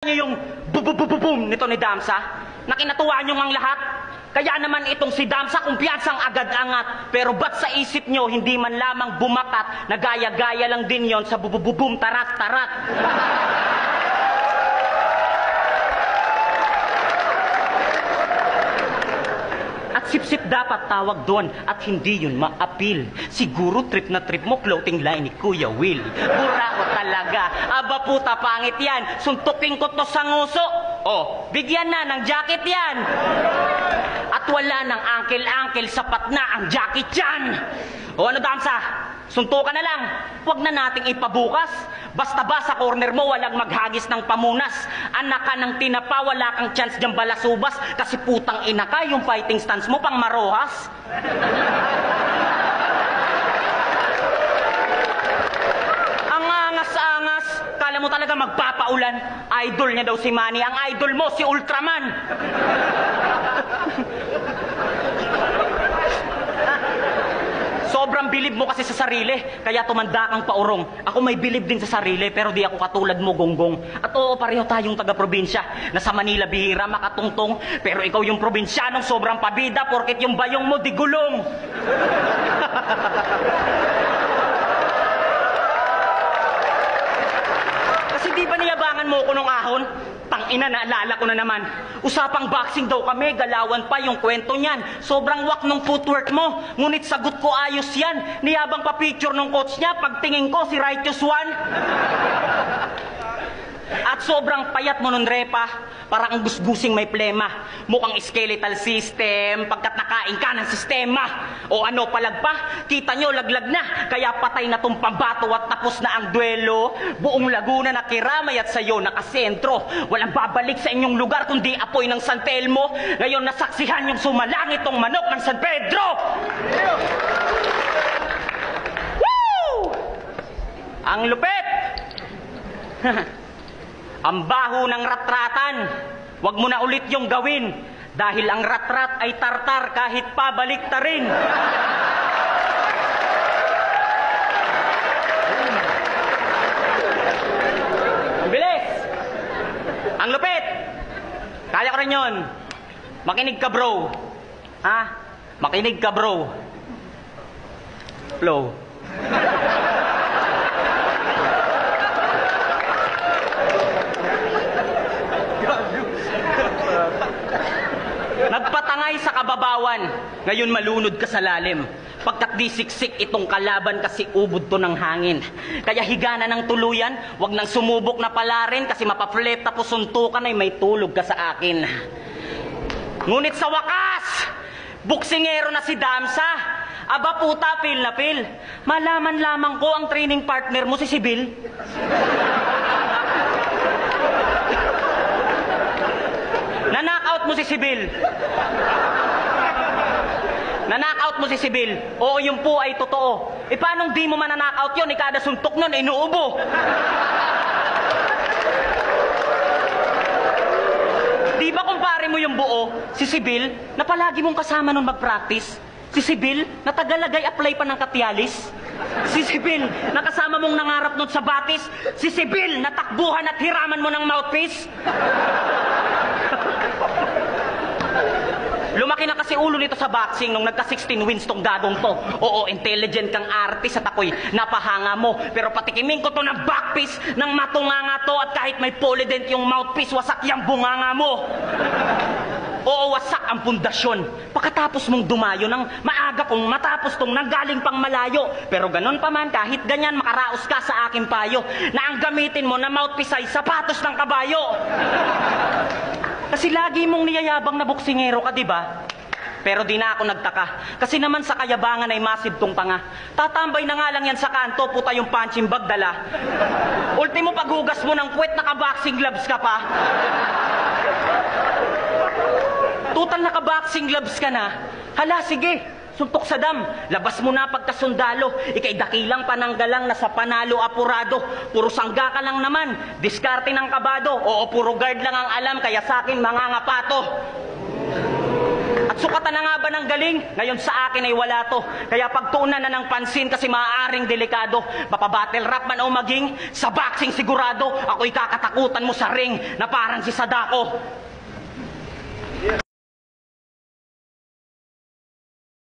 Nyo yung boom nito ni Damsa na kinatuwa nyo ngang lahat. Kaya naman itong si Damsa kumpiyansang agad-angat, pero ba't sa isip nyo hindi man lamang bumakat na gaya-gaya lang din yon sa boom tarat-tarat. At sip-sip dapat tawag doon at hindi yun ma-appeal. Siguro trip na trip mo clothing line ni Kuya Will. Bura ko talaga. Aba puta, pangit yan. Suntukin ko to sa nguso. Oh, bigyan na ng jacket yan. At wala ng angkel-angkel, sapat na ang jacket yan. O ano, Damsa? Suntukan na lang. Huwag na nating ipabukas. Basta ba sa corner mo walang maghagis ng pamunas? Anak ka ng tinapa, wala kang chance dyan balasubas. Kasi putang ina ka, yung fighting stance mo pang marohas. Ang angas-angas. Kala mo talaga magpapaulan. Idol niya daw si Manny. Ang idol mo si Ultraman. Sobrang bilib mo kasi sa sarili, kaya tumanda kang paurong. Ako may bilib din sa sarili, pero di ako katulad mo, gonggong. At oo, pareho tayong taga-probinsya. Nasa Manila bihira makatungtong, pero ikaw yung probinsyanong sobrang pabida, porket yung bayong mo di gulong. Kasi di ba niyabangan mo ko nung ahon? Tangina, naalala ko na naman. Usapang boxing daw kami, galawan pa yung kwento niyan. Sobrang wak nung footwork mo. Ngunit sagot ko ayos yan. Niyabang pa picture nung coach niya, pagtingin ko si Righteous One. At sobrang payat mo nun, Repa. Parang ang gusgusing may plema. Mukhang skeletal system, pagkat nakain ka ng sistema. O ano, palagpa? Kita nyo, laglag na. Kaya patay na tong pambato at tapos na ang duelo. Buong Laguna nakiramay at sayo nakasentro. Walang babalik sa inyong lugar kundi apoy ng San Telmo. Ngayon nasaksihan yung sumalangit tong manok ng San Pedro. Woo! Ang lupit! Ang baho ng ratratan, wag mo na ulit yung gawin. Dahil ang ratrat ay tartar kahit pabalik ta rin. Ang bilis! Ang lupit! Kaya ko rin yun. Makinig ka, bro. Ha? Makinig ka, bro. Flow. Nagpatangay sa kababawan, ngayon malunod ka sa lalim. Pagkat di siksik itong kalaban kasi ubod to ng hangin. Kaya higa na ng tuluyan, wag nang sumubok na pala rin kasi mapaflip tapos suntukan ay may tulog ka sa akin. Ngunit sa wakas, buksingero na si Damsa. Aba puta, pil na pil. Malaman lamang ko ang training partner mo si Sibil. Na-knockout mo si Sibil. Na-knockout mo si Sibil. Oo, yung po ay totoo. E paanong di mo man-knockout yun? Ikada suntok nun, inuubo. Di ba kumpare mo yung buo, si Sibil, na palagi mong kasama nun mag-practice? Si Sibil, na tagalagay apply pa ng Katialis? Si Sibil, na kasama mong nangarap nun sa batis? Si Sibil, na takbuhan at hiraman mo ng mouthpiece? Lumaki na kasi ulo nito sa boxing nung nagka-16 wins tong gagong to. Oo, intelligent kang artist at ako'y napahanga mo. Pero patikimin ko to ng backpiece ng matunganga to at kahit may polydent yung mouthpiece, wasak yung bunganga mo. Oo, wasak ang pundasyon. Pagkatapos mong dumayo ng maaga kong matapos tong nanggaling pang malayo. Pero ganon pa man, kahit ganyan makaraos ka sa aking payo na ang gamitin mo na mouthpiece ay sapatos ng kabayo. Kasi lagi mong niyayabang na boksingero ka, di ba? Pero di na ako nagtaka. Kasi naman sa kayabangan ay massive tong tanga. Tatambay na nga lang yan sa kanto, puta yung punching bag dala. Ultimo paghugas mo ng puwet, naka-boxing gloves ka pa. Total naka-boxing gloves ka na. Hala, sige. Suntok sa dam, labas mo na pagkasundalo. Ika'y dakilang pananggalang na sa panalo apurado. Puro sangga ka lang naman, diskarte ng kabado. Oo, puro guard lang ang alam, kaya sa akin mangangapato. At Sukatan na nga ba ng galing? Ngayon sa akin ay wala to. Kaya pagtuunan na ng pansin kasi maaaring delikado. Mapabattle rap man o maging, sa boxing sigurado, ako'y kakatakutan mo sa ring na parang si Sadako.